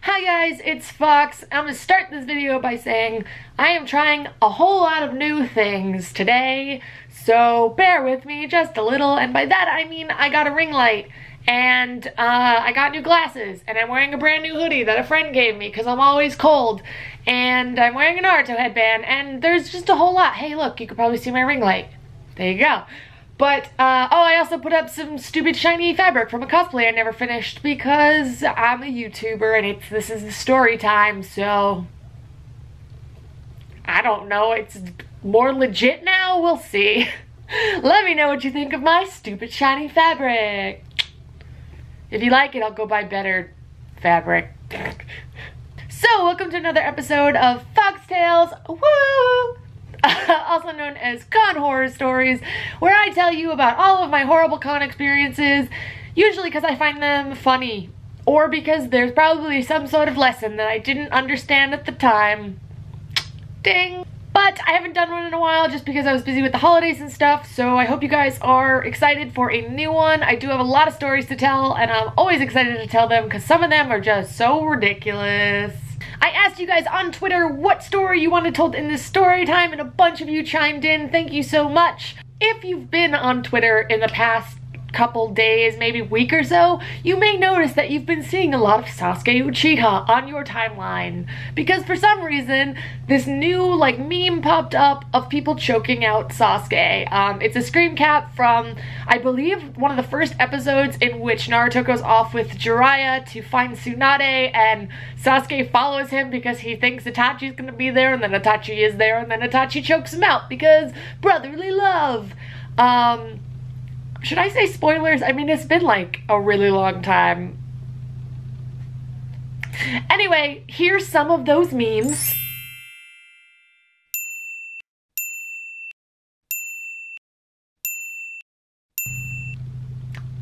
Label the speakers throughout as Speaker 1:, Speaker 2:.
Speaker 1: Hi guys, it's Fox. I'm gonna start this video by saying I am trying a whole lot of new things today, so bear with me just a little, and by that I mean I got a ring light, and I got new glasses, and I'm wearing a brand new hoodie that a friend gave me because I'm always cold, and I'm wearing a Naruto headband, and there's just a whole lot. Hey look, you could probably see my ring light. There you go. But, I also put up some stupid shiny fabric from a cosplay I never finished because I'm a YouTuber and this is the story time, so I don't know, it's more legit now? We'll see. Let me know what you think of my stupid shiny fabric. If you like it, I'll go buy better fabric. So, welcome to another episode of Fox Tales. Woo! Also known as con horror stories, where I tell you about all of my horrible con experiences, usually because I find them funny, or because there's probably some sort of lesson that I didn't understand at the time. Ding! But I haven't done one in a while just because I was busy with the holidays and stuff, so I hope you guys are excited for a new one. I do have a lot of stories to tell, and I'm always excited to tell them because some of them are just so ridiculous. I asked you guys on Twitter what story you wanted told in this story time, and a bunch of you chimed in. Thank you so much. If you've been on Twitter in the past couple days, maybe week or so, you may notice that you've been seeing a lot of Sasuke Uchiha on your timeline, because for some reason this new meme popped up of people choking out Sasuke. It's a screen cap from, I believe, one of the first episodes in which Naruto goes off with Jiraiya to find Tsunade, and Sasuke follows him because he thinks Itachi's gonna be there, and then Itachi is there, and then Itachi chokes him out because brotherly love. Should I say spoilers? I mean, it's been a really long time. Anyway, here's some of those memes.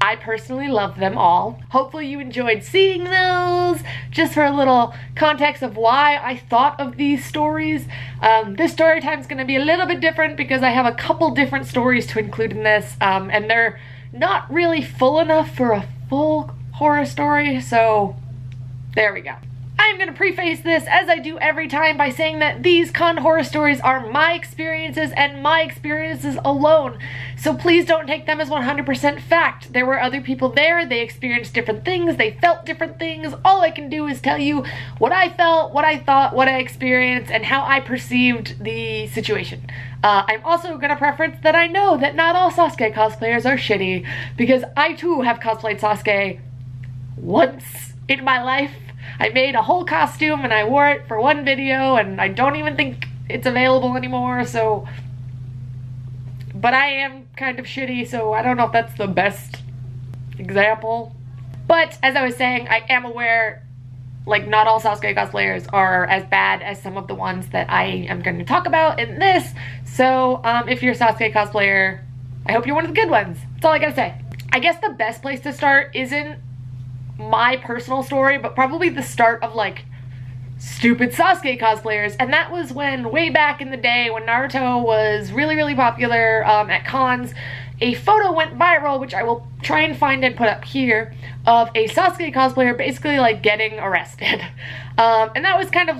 Speaker 1: I personally love them all. Hopefully you enjoyed seeing those. Just for a little context of why I thought of these stories. This story time is going to be a little bit different because I have a couple different stories to include in this, and they're not really full enough for a full horror story, so there we go. I'm going to preface this, as I do every time, by saying that these con horror stories are my experiences and my experiences alone. So please don't take them as 100% fact. There were other people there, they experienced different things, they felt different things. All I can do is tell you what I felt, what I thought, what I experienced, and how I perceived the situation. I'm also going to preference that I know that not all Sasuke cosplayers are shitty, because I too have cosplayed Sasuke once in my life. I made a whole costume and I wore it for one video, and I don't even think it's available anymore, so... But I am kind of shitty, so I don't know if that's the best example. But, as I was saying, I am aware, not all Sasuke cosplayers are as bad as some of the ones that I am going to talk about in this, so if you're a Sasuke cosplayer, I hope you're one of the good ones. That's all I gotta say. I guess the best place to start isn't my personal story, but probably the start of stupid Sasuke cosplayers, and that was when, way back in the day when Naruto was really, really popular at cons, a photo went viral, which I will try and find and put up here, of a Sasuke cosplayer basically getting arrested. And that was kind of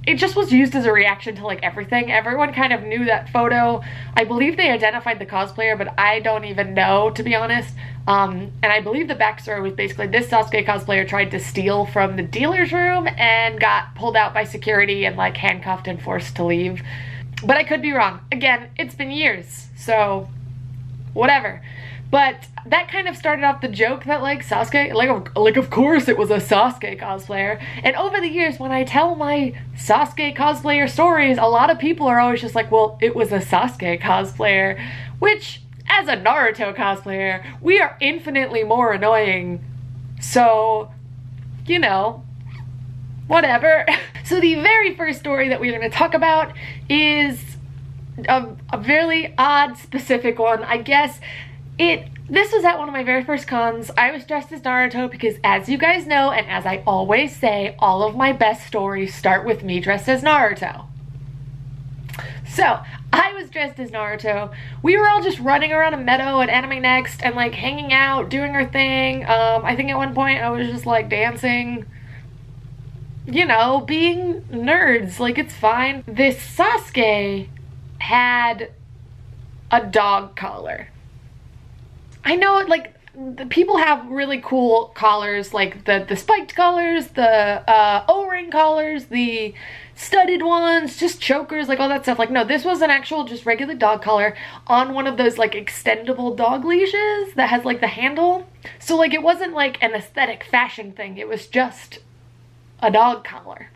Speaker 1: it just was used as a reaction to everything. Everyone kind of knew that photo. I believe they identified the cosplayer, but I don't even know, to be honest. And I believe the backstory was basically this Sasuke cosplayer tried to steal from the dealer's room and got pulled out by security and handcuffed and forced to leave. But I could be wrong. Again, it's been years, so whatever. But that kind of started off the joke that Sasuke, of course it was a Sasuke cosplayer. And over the years, when I tell my Sasuke cosplayer stories, a lot of people are always just well, it was a Sasuke cosplayer. Which, as a Naruto cosplayer, we are infinitely more annoying. So, you know, whatever. So the very first story that we're going to talk about is a really odd, specific one, I guess. This was at one of my very first cons. I was dressed as Naruto because, as you guys know, and as I always say, all of my best stories start with me dressed as Naruto. So, I was dressed as Naruto. We were all just running around a meadow at Anime Next and like hanging out, doing our thing. I think at one point I was just like dancing, you know, being nerds, like it's fine. This Sasuke had a dog collar. I know, like, the people have really cool collars, like the spiked collars, the O-ring collars, the studded ones, just chokers, like all that stuff. Like, no, this was an actual just regular dog collar on one of those like extendable dog leashes that has like the handle. So like it wasn't like an aesthetic fashion thing, it was just a dog collar.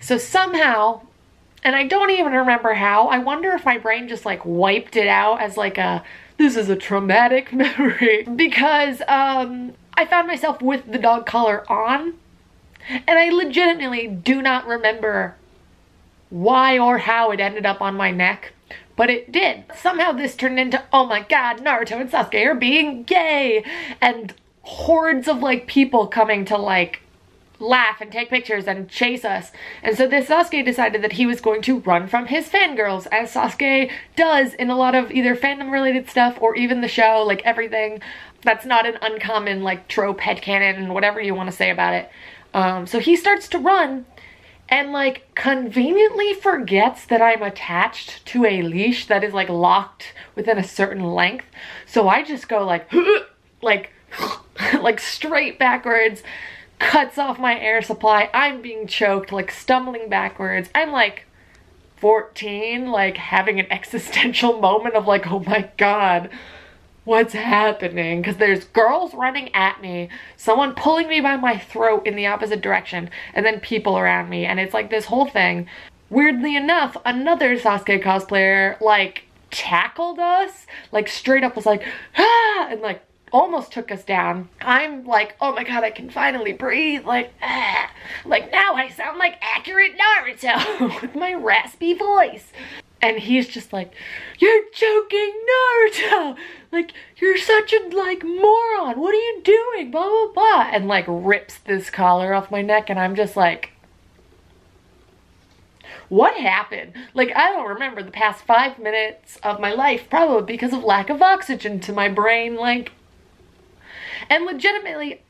Speaker 1: So somehow, and I don't even remember how, I wonder if my brain just like wiped it out as like a, this is a traumatic memory, because I found myself with the dog collar on, and I legitimately do not remember why or how it ended up on my neck, but it did. Somehow this turned into, oh my god, Naruto and Sasuke are being gay, and hordes of like people coming to like laugh and take pictures and chase us. And so this Sasuke decided that he was going to run from his fangirls, as Sasuke does in a lot of either fandom related stuff or even the show, like everything. That's not an uncommon like trope, headcanon, whatever you want to say about it. So he starts to run and like conveniently forgets that I'm attached to a leash that is like locked within a certain length. So I just go like like straight backwards, cuts off my air supply. I'm being choked, like stumbling backwards. I'm like 14, like having an existential moment of like, oh my god, what's happening? Because there's girls running at me, someone pulling me by my throat in the opposite direction, and then people around me, and it's like this whole thing. Weirdly enough, another Sasuke cosplayer like tackled us, like straight up was like, ah, and like almost took us down. I'm like, oh my god, I can finally breathe, like, ah. Like now I sound like accurate Naruto with my raspy voice. And he's just like, you're choking Naruto, like you're such a like moron, what are you doing, blah blah blah, and like rips this collar off my neck, and I'm just like, what happened? Like, I don't remember the past 5 minutes of my life, probably because of lack of oxygen to my brain, like. And legitimately,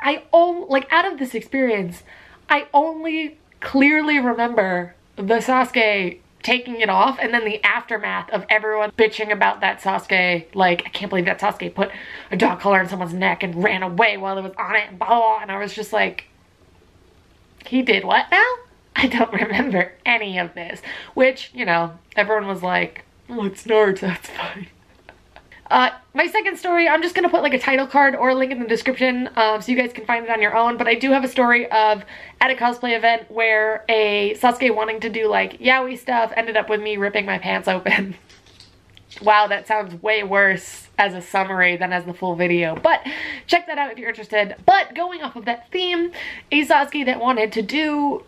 Speaker 1: like out of this experience, I only clearly remember the Sasuke taking it off and then the aftermath of everyone bitching about that Sasuke, like, I can't believe that Sasuke put a dog collar on someone's neck and ran away while it was on it and blah, blah, blah. And I was just like, he did what now? I don't remember any of this. Which, you know, everyone was like, oh, it's Naruto, it's fine. My second story, I'm just gonna put like a title card or a link in the description so you guys can find it on your own, but I do have a story of at a cosplay event where a Sasuke wanting to do like yaoi stuff ended up with me ripping my pants open. Wow, that sounds way worse as a summary than as the full video, but check that out if you're interested. But going off of that theme, a Sasuke that wanted to do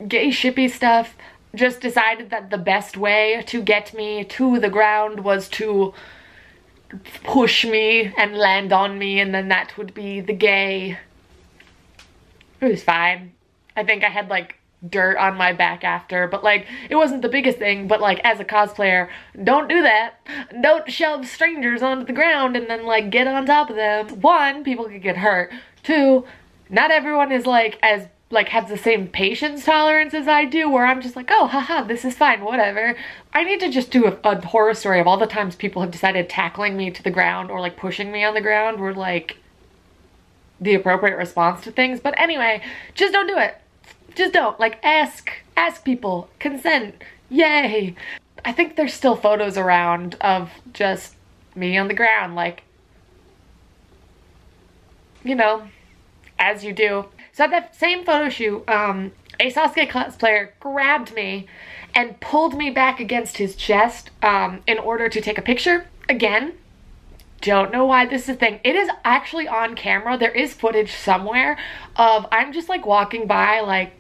Speaker 1: gay shippy stuff just decided that the best way to get me to the ground was to push me and land on me, and then that would be the gay. It was fine. I think I had like dirt on my back after, but like it wasn't the biggest thing. But like as a cosplayer, don't do that. Don't shove strangers onto the ground and then like get on top of them. One, people could get hurt. Two, not everyone is like as like has the same patience tolerance as I do, where I'm just like, oh haha, this is fine, whatever. I need to just do a horror story of all the times people have decided tackling me to the ground or like pushing me on the ground were like the appropriate response to things. But anyway, just don't do it. Just don't. Like ask people, consent, yay. I think there's still photos around of just me on the ground, like, you know, as you do. So at that same photo shoot, a Sasuke cosplayer grabbed me and pulled me back against his chest in order to take a picture. Again, don't know why this is a thing. It is actually on camera. There is footage somewhere of I'm just like walking by like,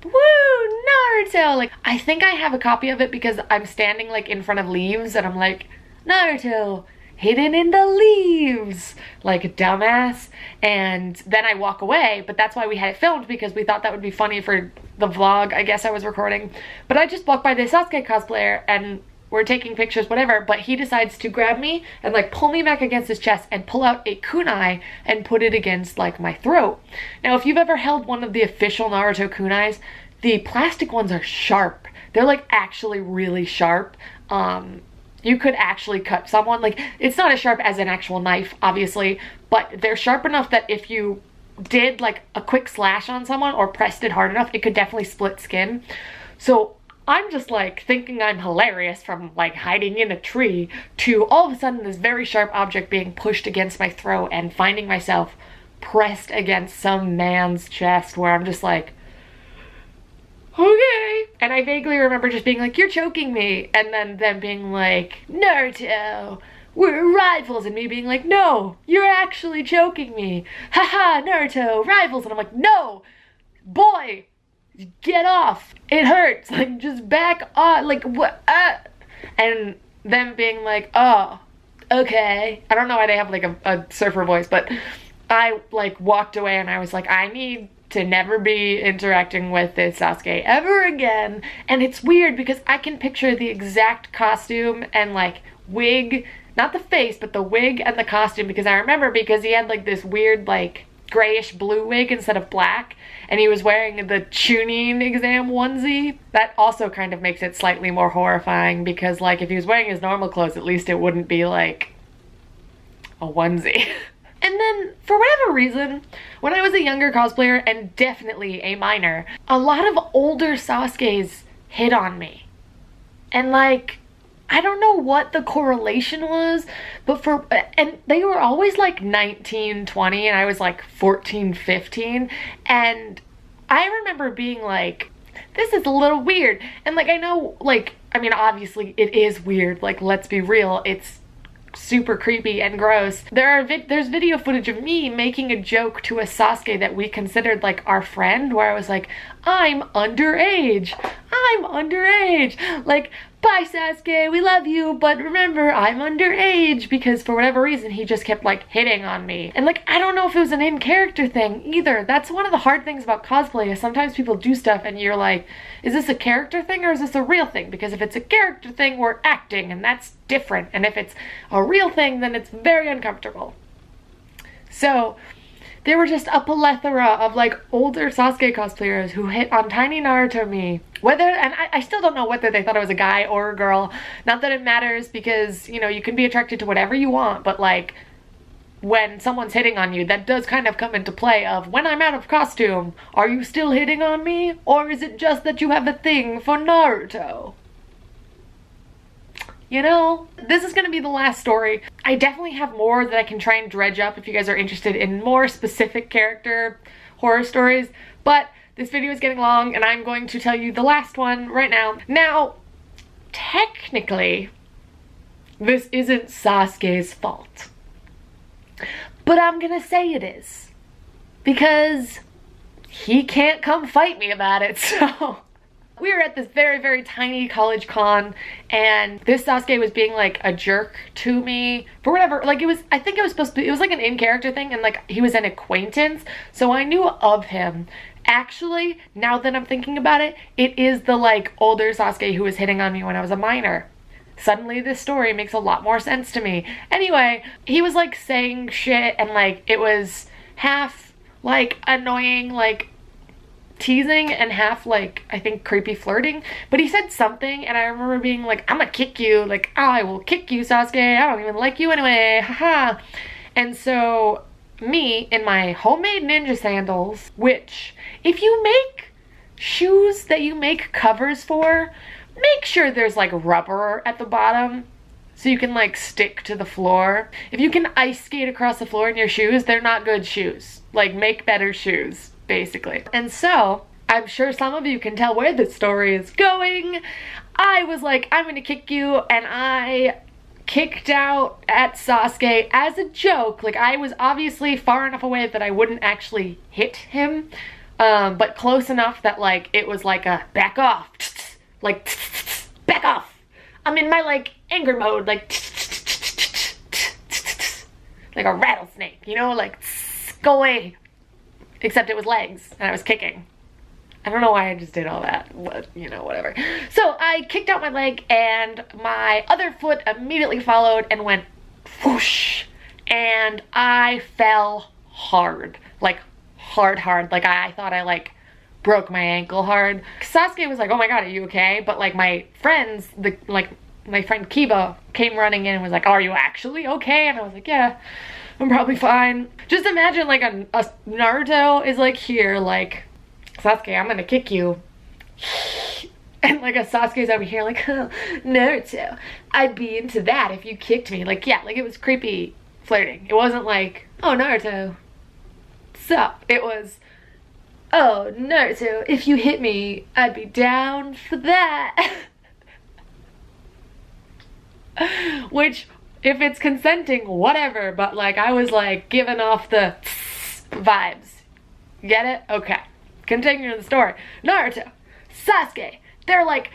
Speaker 1: woo, Naruto. Like, I think I have a copy of it because I'm standing like in front of leaves and I'm like, Naruto, hidden in the leaves, like a dumbass. And then I walk away, but that's why we had it filmed, because we thought that would be funny for the vlog I guess I was recording. But I just walked by the Sasuke cosplayer and we're taking pictures, whatever, but he decides to grab me and like pull me back against his chest and pull out a kunai and put it against like my throat. Now, if you've ever held one of the official Naruto kunais, the plastic ones are sharp. They're like actually really sharp. You could actually cut someone. Like, it's not as sharp as an actual knife, obviously, but they're sharp enough that if you did like a quick slash on someone or pressed it hard enough, it could definitely split skin. So I'm just like thinking I'm hilarious from like hiding in a tree to all of a sudden this very sharp object being pushed against my throat and finding myself pressed against some man's chest where I'm just like, okay. And I vaguely remember just being like, you're choking me. And then them being like, Naruto, we're rivals. And me being like, no, you're actually choking me. Haha, Naruto, rivals. And I'm like, no, boy, get off. It hurts. Like, just back off. Like, what? And them being like, oh, okay. I don't know why they have like a surfer voice, but I like walked away and I was like, I need to never be interacting with this Sasuke ever again. And it's weird because I can picture the exact costume and like wig, not the face, but the wig and the costume, because I remember because he had like this weird like grayish blue wig instead of black, and he was wearing the Chunin exam onesie. That also kind of makes it slightly more horrifying because like if he was wearing his normal clothes, at least it wouldn't be like a onesie. And then, for whatever reason, when I was a younger cosplayer, and definitely a minor, a lot of older Sasukes hit on me. And like, I don't know what the correlation was, but and they were always like 19, 20, and I was like 14, 15. And I remember being like, this is a little weird. And like, I know, like, I mean, obviously it is weird. Like, let's be real. It's super creepy and gross. There's video footage of me making a joke to a Sasuke that we considered like our friend, where I was like, I'm underage. Like, bye Sasuke, we love you, but remember, I'm underage, because for whatever reason he just kept like hitting on me. And like, I don't know if it was an in-character thing either. That's one of the hard things about cosplay, is sometimes people do stuff and you're like, is this a character thing or is this a real thing? Because if it's a character thing, we're acting, and that's different. And if it's a real thing, then it's very uncomfortable. So there were just a plethora of like older Sasuke cosplayers who hit on tiny Naruto me. And I still don't know whether they thought I was a guy or a girl. Not that it matters, because, you know, you can be attracted to whatever you want, but like, when someone's hitting on you, that does kind of come into play of, when I'm out of costume, are you still hitting on me? Or is it just that you have a thing for Naruto? You know, this is going to be the last story. I definitely have more that I can try and dredge up if you guys are interested in more specific character horror stories, but this video is getting long and I'm going to tell you the last one right now. Now, technically, this isn't Sasuke's fault, but I'm gonna say it is, because he can't come fight me about it. So we were at this very, very tiny college con, and this Sasuke was being like a jerk to me for whatever, like I think it was supposed to be, it was like an in-character thing, and like he was an acquaintance, so I knew of him. Actually, now that I'm thinking about it, it is the like older Sasuke who was hitting on me when I was a minor. Suddenly this story makes a lot more sense to me. Anyway, he was like saying shit, and like it was half like annoying, like teasing, and half like I think creepy flirting, but he said something and I remember being like, I'm gonna kick you, like, I will kick you, Sasuke, I don't even like you anyway, haha. And so me in my homemade ninja sandals, which if you make shoes that you make covers for, make sure there's like rubber at the bottom so you can like stick to the floor. If you can ice skate across the floor in your shoes, they're not good shoes. Like, make better shoes, basically. And so I'm sure some of you can tell where this story is going. I was like, I'm gonna kick you, and I kicked out at Sasuke as a joke. Like, I was obviously far enough away that I wouldn't actually hit him, but close enough that like it was like a back off, like back off. I'm in my like anger mode, like like a rattlesnake, you know, like go away. Except it was legs and I was kicking. I don't know why I just did all that, but you know, whatever. So I kicked out my leg and my other foot immediately followed and went whoosh, and I fell hard, like hard. Like I thought I like broke my ankle hard. Sasuke was like, oh my god, are you okay? But like my friends, my friend Kiba came running in and was like, are you actually okay? And I was like, yeah, I'm probably fine. Just imagine like a Naruto is like here, like, Sasuke, I'm gonna kick you. And like a Sasuke's over here like, oh, Naruto, I'd be into that if you kicked me. Like, yeah, like it was creepy flirting. It wasn't like, oh, Naruto, sup? It was, oh, Naruto, if you hit me, I'd be down for that. Which, if it's consenting, whatever, but like I was like giving off the vibes. Get it? Okay. Continuing the story. Naruto, Sasuke, they're like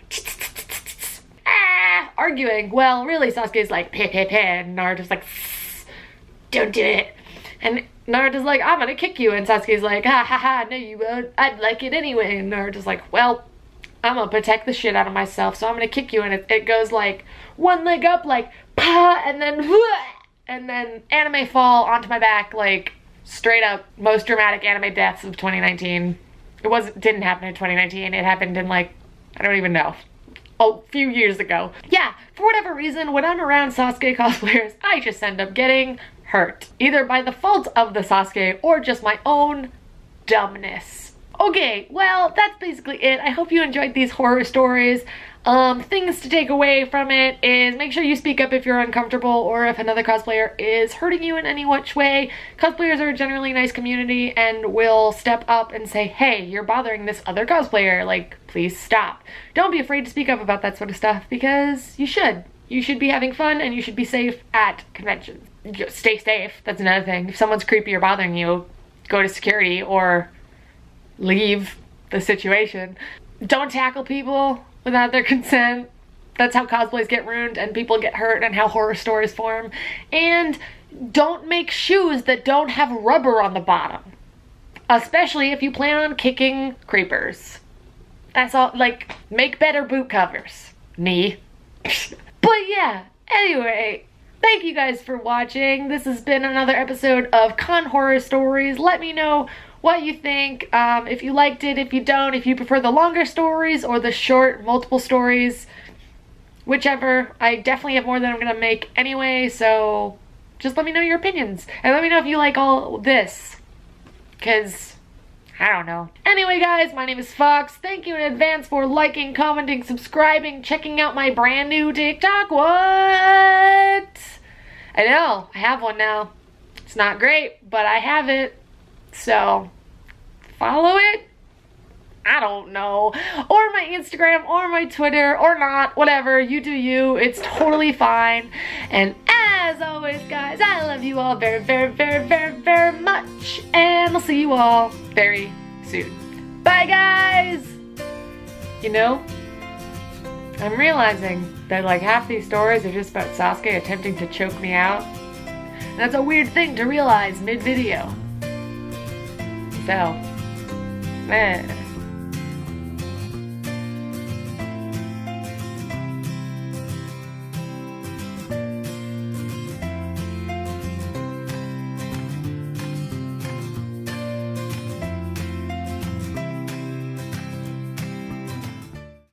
Speaker 1: arguing. Well, really Sasuke's like and Naruto's like don't do it. And Naruto's like, I'm gonna kick you, and Sasuke's like, ha ha ha, no you won't, I'd like it anyway. And Naruto's like, well, I'm gonna protect the shit out of myself, so I'm gonna kick you. And it goes like one leg up, like pa, and then anime fall onto my back, like straight up most dramatic anime deaths of 2019. Didn't happen in 2019. It happened in like, I don't even know, a few years ago. Yeah, for whatever reason, when I'm around Sasuke cosplayers, I just end up getting hurt. Either by the fault of the Sasuke or just my own dumbness. Okay, well, that's basically it. I hope you enjoyed these horror stories. Things to take away from it is make sure you speak up if you're uncomfortable or if another cosplayer is hurting you in any which way. Cosplayers are a generally nice community and will step up and say, hey, you're bothering this other cosplayer, like, please stop. Don't be afraid to speak up about that sort of stuff, because you should. You should be having fun and you should be safe at conventions. Just stay safe, that's another thing. If someone's creepy or bothering you, go to security or leave the situation. Don't tackle people without their consent. That's how cosplays get ruined and people get hurt and how horror stories form. And don't make shoes that don't have rubber on the bottom, especially if you plan on kicking creepers. That's all. Like, make better boot covers. But yeah, anyway, thank you guys for watching. This has been another episode of Con Horror Stories. Let me know what you think, if you liked it, if you don't, if you prefer the longer stories or the short multiple stories, whichever. I definitely have more than I'm gonna make anyway, so just let me know your opinions. And let me know if you like all this, because I don't know. Anyway guys, my name is Fox. Thank you in advance for liking, commenting, subscribing, checking out my brand new TikTok. What? I know, I have one now. It's not great, but I have it. So, follow it? I don't know. Or my Instagram, or my Twitter, or not. Whatever, you do you. It's totally fine. And as always, guys, I love you all very, very, very, very, very much. And I'll see you all very soon. Bye, guys! You know, I'm realizing that like half these stories are just about Sasuke attempting to choke me out. And that's a weird thing to realize mid-video. So, man.